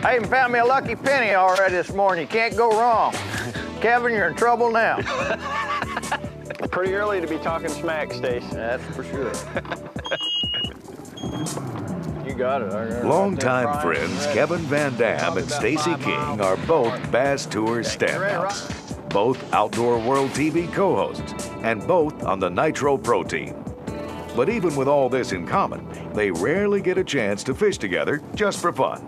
I even found me a lucky penny already this morning. You can't go wrong. Kevin, you're in trouble now. Pretty early to be talking smack, Stace. That's for sure. You got it. Longtime friends Kevin VanDam and Stacy King are both Bass Tour standouts, both Outdoor World TV co-hosts, and both on the Nitro Pro team. But even with all this in common, they rarely get a chance to fish together just for fun.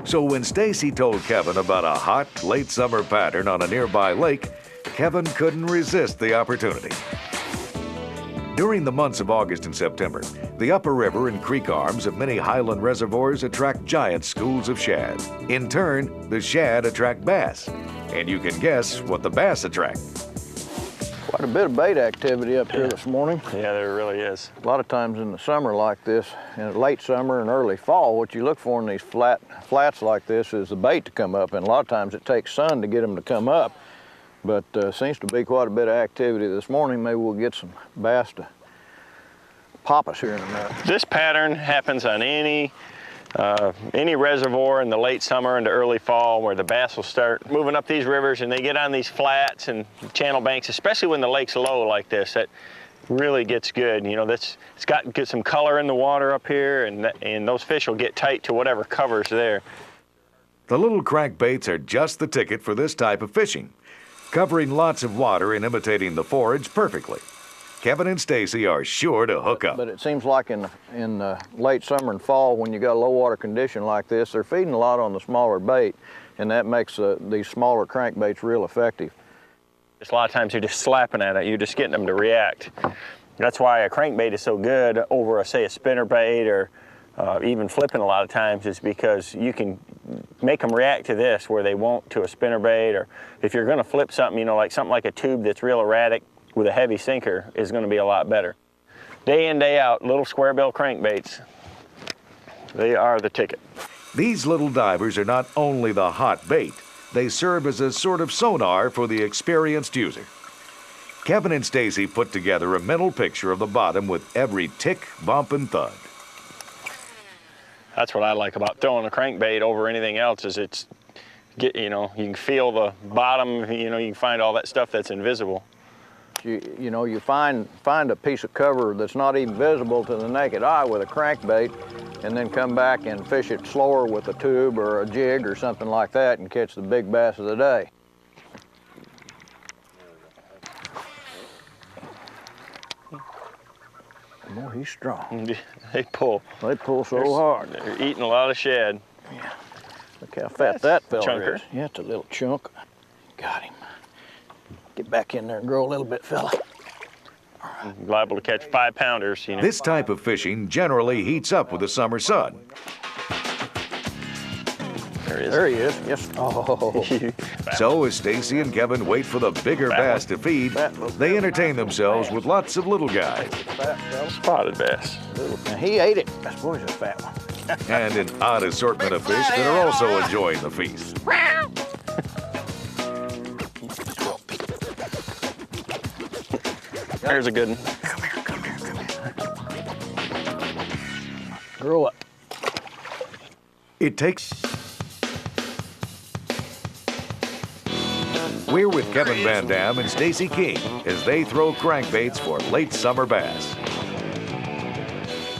So when Stacy told Kevin about a hot, late summer pattern on a nearby lake, Kevin couldn't resist the opportunity. During the months of August and September, the upper river and creek arms of many highland reservoirs attract giant schools of shad. In turn, the shad attract bass. And you can guess what the bass attract. Quite a bit of bait activity up here this morning. Yeah, there really is. A lot of times in the summer like this, in late summer and early fall, what you look for in these flats like this is the bait to come up, and a lot of times it takes sun to get them to come up. But seems to be quite a bit of activity this morning. Maybe we'll get some bass to pop us here in a minute. This pattern happens on any reservoir in the late summer into early fall, where the bass will start moving up these rivers and they get on these flats and channel banks, especially when the lake's low like this. That really gets good. You know, it's got some color in the water up here, and those fish will get tight to whatever cover's there. The little crankbaits are just the ticket for this type of fishing, covering lots of water and imitating the forage perfectly. Kevin and Stacy are sure to hook up. But it seems like in the late summer and fall, when you got a low water condition like this, they're feeding a lot on the smaller bait, and that makes these smaller crankbaits real effective. A lot of times you're just slapping at it, you're just getting them to react. That's why a crankbait is so good over, say, a spinnerbait, or even flipping a lot of times, is because you can make them react to this where they won't to a spinnerbait. Or if you're going to flip something, you know, like something like a tube that's real erratic with a heavy sinker, is going to be a lot better. Day in, day out, little square bill crankbaits, they are the ticket. These little divers are not only the hot bait, they serve as a sort of sonar for the experienced user. Kevin and Stacy put together a mental picture of the bottom with every tick, bump, and thud. That's what I like about throwing a crankbait over anything else, is you know, you can feel the bottom, you know, you can find all that stuff that's invisible. You know, you find a piece of cover that's not even visible to the naked eye with a crankbait, and then come back and fish it slower with a tube or a jig or something like that and catch the big bass of the day. Boy, he's strong. They pull. They pull so hard. They're eating a lot of shad. Yeah. Look how fat that fella chunker. is. Yeah, it's a little chunk. Got him. Get back in there and grow a little bit, fella. Liable to catch 5-pounders, you know. This type of fishing generally heats up with the summer sun. There he is. There he is. Yes. Oh. So as Stacy and Kevin wait for the bigger bass to feed, they entertain themselves with lots of little guys. Spotted bass. Now, he ate it. That's boy's a fat one. And an odd assortment of fish that are also enjoying the feast. There's a good one. Come here. Grow up. It takes... We're with Kevin VanDam and Stacy King as they throw crankbaits for late summer bass.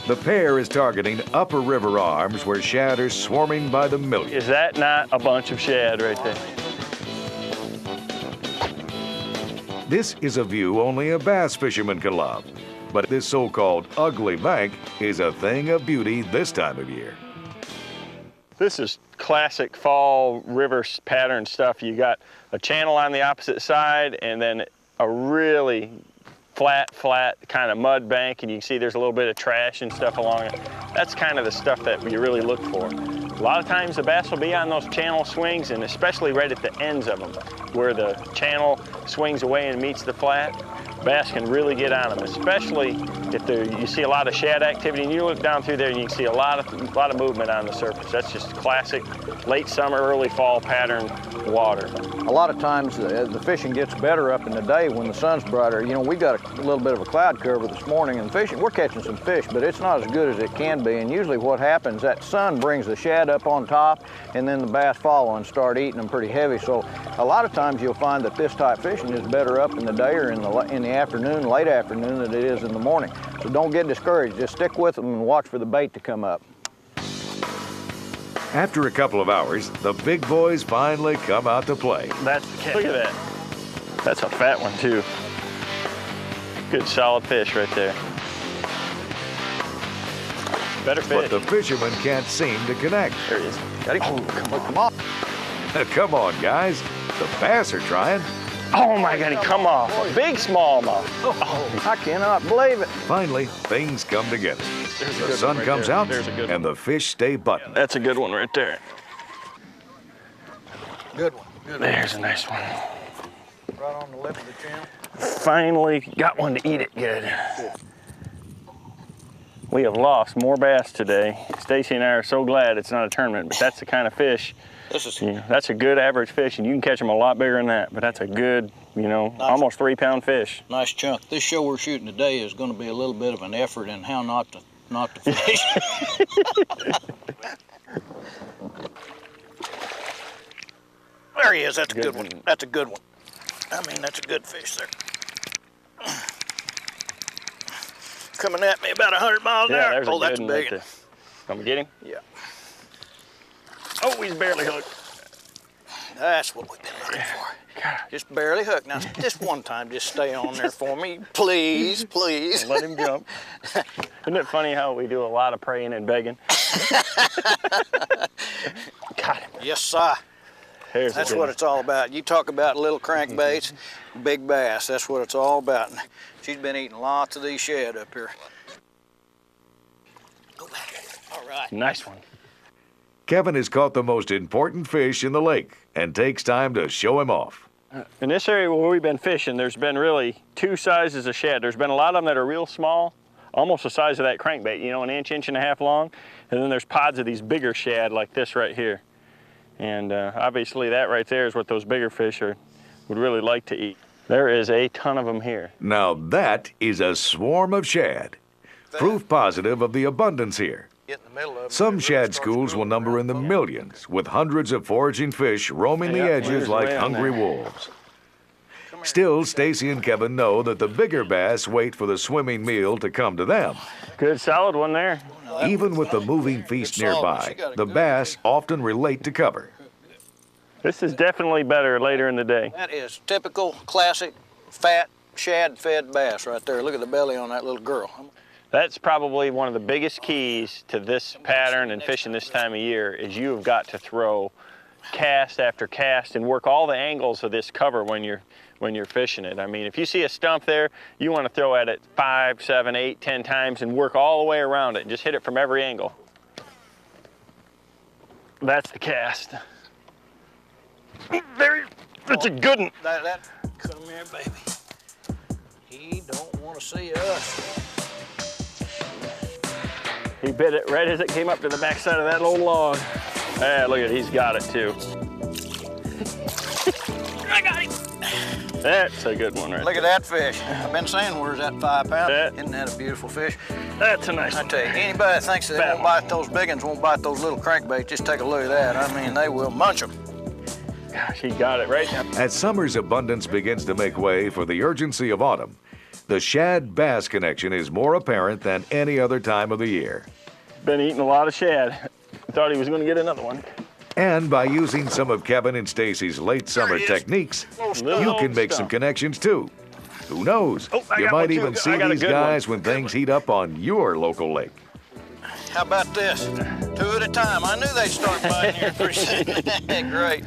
The pair is targeting upper river arms where shad are swarming by the millions. Is that not a bunch of shad right there? This is a view only a bass fisherman can love, but this so-called ugly bank is a thing of beauty this time of year. This is classic fall river pattern stuff. You got a channel on the opposite side, and then a really flat kind of mud bank, and you can see there's a little bit of trash and stuff along it. That's kind of the stuff that you really look for. A lot of times the bass will be on those channel swings, and especially right at the ends of them, where the channel swings away and meets the flat. bass can really get on them, especially if you see a lot of shad activity, and you look down through there and you can see a lot of movement on the surface. That's just classic late summer, early fall pattern water. A lot of times the fishing gets better up in the day when the sun's brighter. You know, we got a little bit of a cloud cover this morning, and we're catching some fish, but it's not as good as it can be. And usually what happens, that sun brings the shad up on top, and then the bass follow and start eating them pretty heavy. So a lot of times you'll find that this type fishing is better up in the day or in the afternoon, late afternoon, than it is in the morning. So don't get discouraged. Just stick with them and watch for the bait to come up. After a couple of hours, the big boys finally come out to play. That's the catch. Look at that. That's a fat one too. Good solid fish right there. Better fish. But the fishermen can't seem to connect. There he is. Got him. Oh, come on. Come on, guys. The bass are trying. Oh my God, he come off. A big smallmouth. Oh, I cannot believe it. Finally, things come together. The sun comes out, and the fish stay buttoned. That's a good one right there. Good one. Good one. There's a nice one. Right on the lip of the chin. Finally got one to eat it good. We have lost more bass today. Stacy and I are so glad it's not a tournament, but that's the kind of fish. That's a good average fish, and you can catch them a lot bigger than that, but that's a good, you know, nice, almost 3-pound fish. Nice chunk. This show we're shooting today is going to be a little bit of an effort in how not to fish. There he is. That's a good one. That's a good one. I mean, that's a good fish there. Coming at me about 100 miles an hour. Oh, that's a big one. Come and get him? Yeah. Oh, he's barely hooked. That's what we've been looking for. God. Just barely hooked. Now, just one time, just stay on there for me. Please, please. Let him jump. Isn't it funny how we do a lot of praying and begging? Got him. Yes, sir. That's what it's all about. You talk about little crankbaits, big bass. That's what it's all about. And she's been eating lots of these shad up here. Go back. All right. Nice one. Kevin has caught the most important fish in the lake and takes time to show him off. In this area where we've been fishing, there's been really 2 sizes of shad. There's been a lot of them that are real small, almost the size of that crankbait, you know, an inch and a half long. And then there's pods of these bigger shad like this right here. And obviously that right there is what those bigger fish would really like to eat. There is a ton of them here. Now that is a swarm of shad. Proof positive of the abundance here. Some shad schools will number in the millions, with hundreds of foraging fish roaming the edges like hungry wolves. Still, Stacy and Kevin know that the bigger bass wait for the swimming meal to come to them. Good solid one there. Even with the moving feast nearby, the bass often relate to cover. This is definitely better later in the day. That is typical, classic, fat, shad-fed bass right there. Look at the belly on that little girl. That's probably one of the biggest keys to this pattern and fishing this time of year is you have got to throw cast after cast and work all the angles of this cover when you're fishing it. I mean, if you see a stump there, you want to throw at it 5, 7, 8, 10 times and work all the way around it and just hit it from every angle. That's the cast. There, that's a good one. Come here, baby. He don't want to see us. He bit it right as it came up to the backside of that old log. Ah, look at it, he's got it too. I got him. That's a good one right Look at that fish. I've been saying, where's that 5 pound? Isn't that a beautiful fish? That's a nice one. I tell you, anybody that thinks they won't bite those big ones, won't bite those little crankbaits, just take a look at that. I mean, they will munch them. Gosh, he got it right now. As summer's abundance begins to make way for the urgency of autumn, the shad-bass connection is more apparent than any other time of the year. Been eating a lot of shad. Thought he was going to get another one. And by using some of Kevin and Stacy's late summer techniques, you can make some connections too. Who knows? You might even see these guys when things heat up on your local lake. How about this? 2 at a time. I knew they'd start biting here pretty soon. Great.